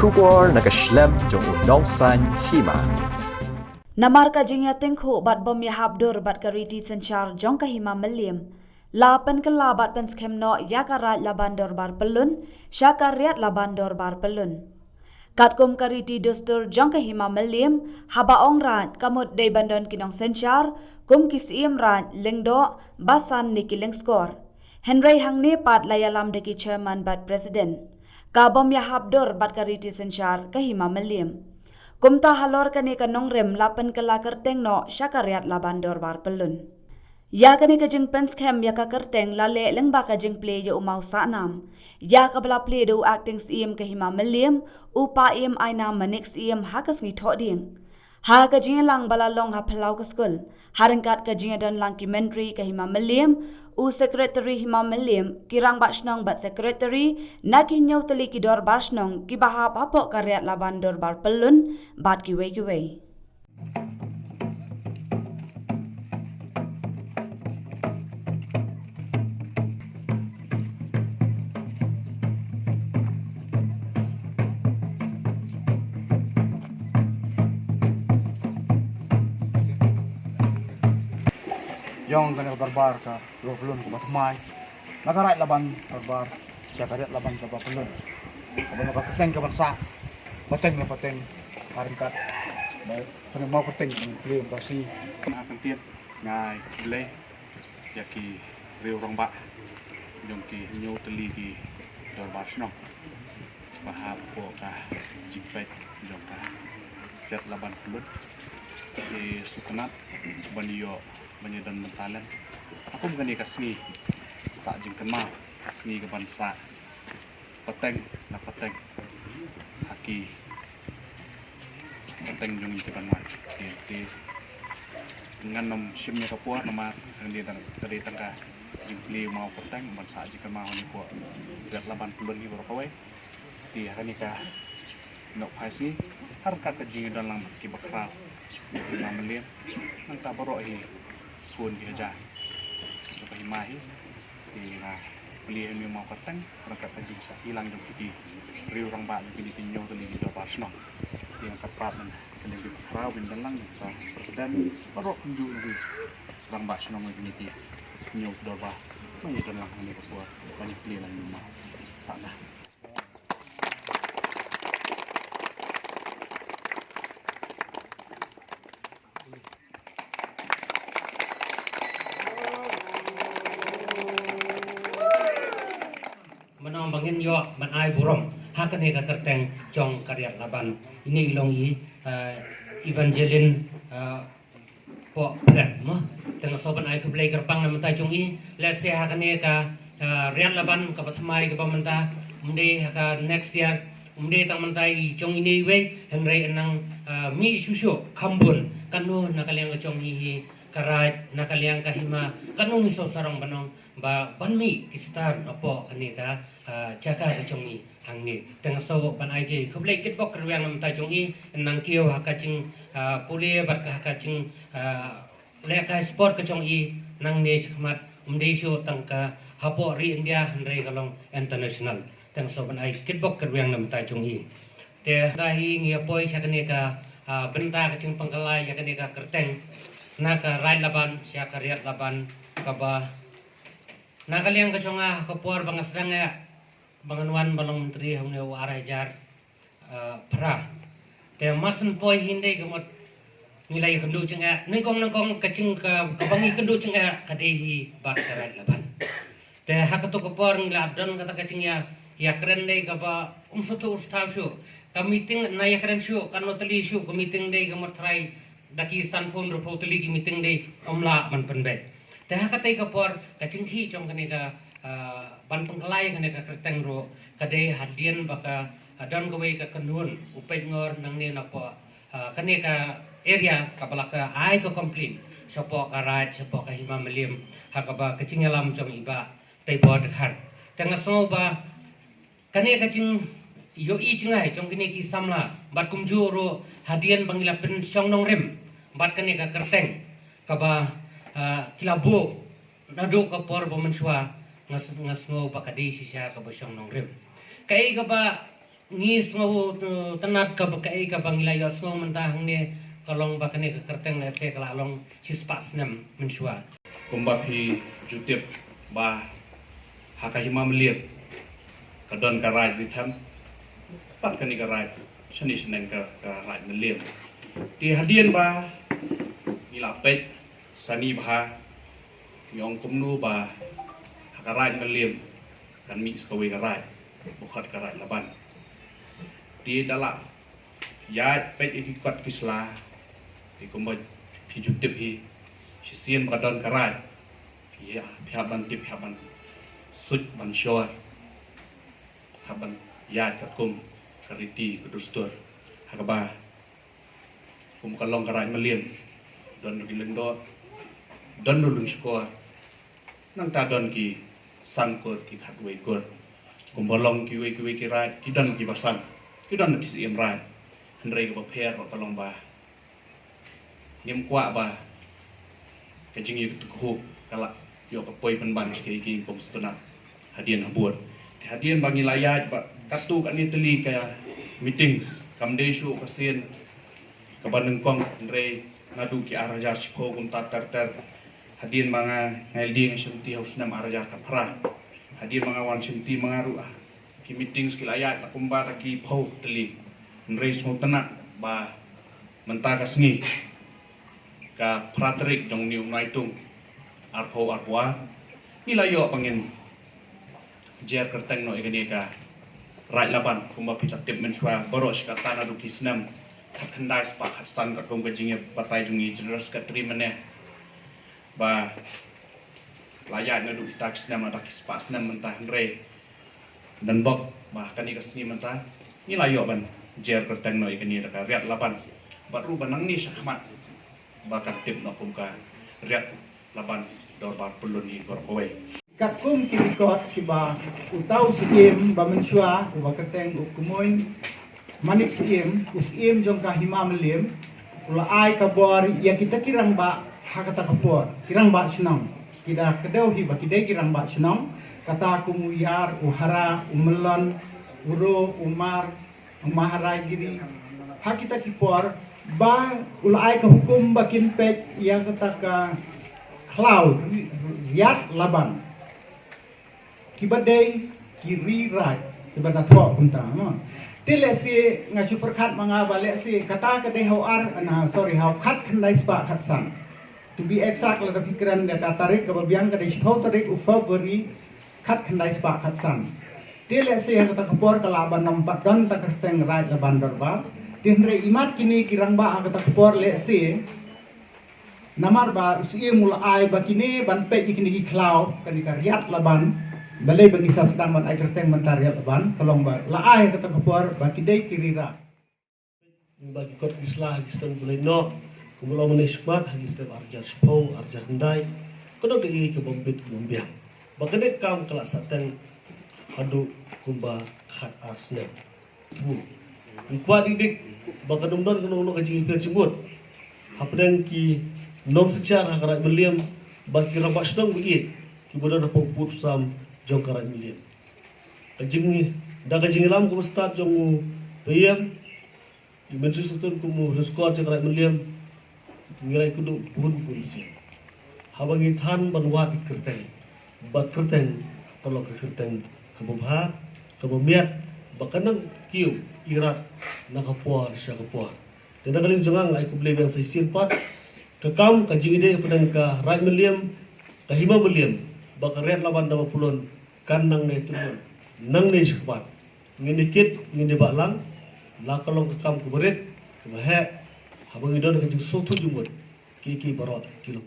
Shubor nakaslem jong unongsan hima. Namar ka jingya tengko bat bom ya habdur bat kariti senchar jong kahima melim. Lapan ke labat pen skem no yakarat labandor bar pelun, syakariat labandor bar pelun. Katkum kariti dostur jong kahima melim, haba ong rat kamut day bandon kinong senchar, kum kisiem rat lengdo basan niki leng skor. Henry Hangne pat layalam deki chairman bat president. Kabom ya habdur bat kariti senchar kahima melim. Kumta halor kani kanong rem lapan ke la kerteng no syakariat labandor bar pelun. Ya kani ka jing pens kem ya ka kerteng lale leng baka jing play ya umau sanam. Ya ka bala play do acting sim ke hima melim upa im aina manik sim hakas ngi thoding. Ha ka jing lang bala long ha phalau ka skul. Haringkat ka jing dan lang kimentary ke hima melim u secretary hima melim kirang basnong bat secretary nak hinyau teli ki dor basnong ki bahap apok karyat labandor bar pelun bat ki wei. Jong kena barbar ka dua pelun ke masmai nagarai laban barbar syakariat laban ke pelun abang ka peteng ke bansa peteng le peteng haringkat baik kena mau peteng beli kasih akan tiap ngai beli yaki riu rong ba jong ki nyu teli ki barbar sno bahap ko ka jipet jong ka tiap laban pelun di sukanat baniyo banyadan mentalan aku bukan kasih sak jengken mau kasih ke bangsa peteng na peteng haki peteng jung ke banwa di dengan nom simnya kapua nama dari tangga jengkli mau peteng bangsa jengken mau ni ko berat 80 ni berapa we di hari ka nok pasi harkat ke jing dalam ki bakral di mamelim nang tabaro hi pun dia sampai mahi di beli yang mau keteng mereka kaji hilang jam di riu orang bak di pinjau tadi di dapat senang yang tepat dan kena di perahu bindalang presiden baru kunjung di orang bak senang lagi di pinjau dapat banyak dalang ini berbuat banyak beli lagi mau sana. Menang bangin yo manai burom hakane ka kerteng jong karyat laban ini ilong i evangelin po pret mo teng soban ai kublai kerpang nam tai jong i let's say hakane ka riat laban ka pathamai ka pamanta umde ka next year umde tang mantai jong ini we henry nang mi susu khambun kanu nakaliang ka jong hi karat nakaliang ka hima kanu ngiso sarong banong ba banmi kistar apo kani ka jaga ka jongi hangni teng so ban ai ge kublai kit bok kerwiang nam ta jongi nang kieu hakaching puli bat ka hakaching leka sport ka jongi nang ne khmat umde sho tangka hapo ri india hanrei kalong international teng so ban ai kit bok kerwiang nam ta jongi te dahi ngi apoi sakane ka benda ka ching pangkalai yakane ka kerteng naka rai laban syakariat laban kaba nakaliang kachonga kapor bangasranga banganwan balong menteri hamne warajar pra te masen poi hinde gamot nilai kendu cenga nengkong kacing ka kabangi kendu cenga kadehi bat karai laban te hakato kapor ngila don kata kacing ya keren dei kaba umsutu ustashu ka meeting na ya keren shu kano tali shu ka meeting dei gamot try daki stanpon rupo tali ki meeting dei omla man penbet te hakatai kapor kacing hi chong kani ka ban pengkelai kani ka kerteng ro kade hadian baka don gawe ka kanun upet ngor nang ne napo kani ka area ka balaka ai ko complain sopo ka rat sopo ka hima melim hakaba kacing alam chong iba tai bod khan tanga so ba kani kacing yo i chingai chong kini ki samla bat kumju ro hadian bangila pen song nong rem bat kani ka kerteng kaba kilabu nado ka por bo mensua ngas ngo bakadi sisya ka bosyong nong rem kai ka ba ngis ngau tenat ka bakai ka bangilaya ngau mentah ne kalong bakane ka kerteng le se kala long sispas nam menshua kumba phi jutip ba hakahima meliep kadon karai di tham pat kani karai shani shneng ka karai meliep ti hadian ba ila pet sani bha yong kumnu ba hakarai meliep kan mi skawe karai bukhat karai laban ti dala ya pet ikut kisla ti kumba phi jutip hi sien kadon karai ya pihak tip haban sut ban shoa haban ya kakum kariti kudustur hakaba kum kalong karai melien don dilendo don lulung skoa nang ta don ki sangkut ki khatwe kur kum bolong ki we kirai ki don ki basan ki don ki sim rai hendrai ko pher ko kalong ba nyem kwa ba kajing yu tu kala yo ka poi penban ke ki pom stuna hadian habur hadian bangi layat ba katu kan ni teli kaya meeting kamde shu kasien ka bandeng kong re ngadu ki araja sipo kum tatar hadian manga ngaldi ngasenti hausnam araja ka pra hadian manga wan senti mangaru ki meeting ski layat kumba ki pau teli re semua tenak ba mentah kasngi ka pratrik jong niu naitung arpo arpoa nila yo pangin jer kerteng no igani ka rai laban kumba pitak tip menswa boros ka tana du kisnam khat khandai spa khat san ka kum ka jinge patai jungi jelas ka tri mene ba layat na du kitak snam ada kispa snam mentah re dan bok ba kani ka sni mentah nila yo ban jer kerteng no igani ka riat laban baru banang ni syahmat bakat tip no kumka riat laban dorbar pelun ni berkowe kakum kirikot kiba utau siem ba mensua ba keteng ukumoin manik siem usim jong ka himam lem ula ai ka bor ya kita kirang ba hakata kapor kirang ba senang kida kedau hi ba kidai kirang ba senang kata kumuyar uhara umelon uro umar maharagiri hakita kipor ba ulai ka hukum bakin pet yang kata ka cloud riat laban kibadai kiri rat kibada thok punta tile si ngasu perkhat manga bale si kata ka dei hawar hau khat khandai spa khat san to be exact la pikiran de ka tarik ka biang ka dei spau tarik ufau beri khat khandai spa khat san tile si yang kata kapor ka laban nampat don ta kerteng rat laban dorba tinre imat kini kirang ba kata kapor le si namar ba usie mulai ba kini ban pe ikini klau kan ikariat laban balai bagi sasdam ban ai kerteng mentariat laban kalong ba laai kata kapor ba kidai kirira bagi kot islah gistan bulai no kumulo menismat hagiste arjar spau arjar ndai kono ke ke bombit bombiang bakade kam kala saten hadu kumba khat arsne bu kuat dik bakadum don kono kaji per jembut hapdeng ki nom secara karat meliam bagi rabas dong bagi kiboda na puput sam jong karat meliam kajing daga jingilam ko start jong pm menteri sultan kumu reskor jong karat meliam ngirai kudu pun polisi habangi than banwa ikerteng bakerteng kalau kekerteng kabubha kabumiat bakanang kiu irat nakapuar syakapuar tidak kaling jangang ai kublem yang seisin pat kekam kajing ide pedang ka rai meliam ka hima meliam bakariat lawan dawa pulon kan nang ne tumun nang ne sekpat ngindikit ngindi baklang la kalong kekam kuberit kebahe habang idon kajing sotu jumut kiki barot kilok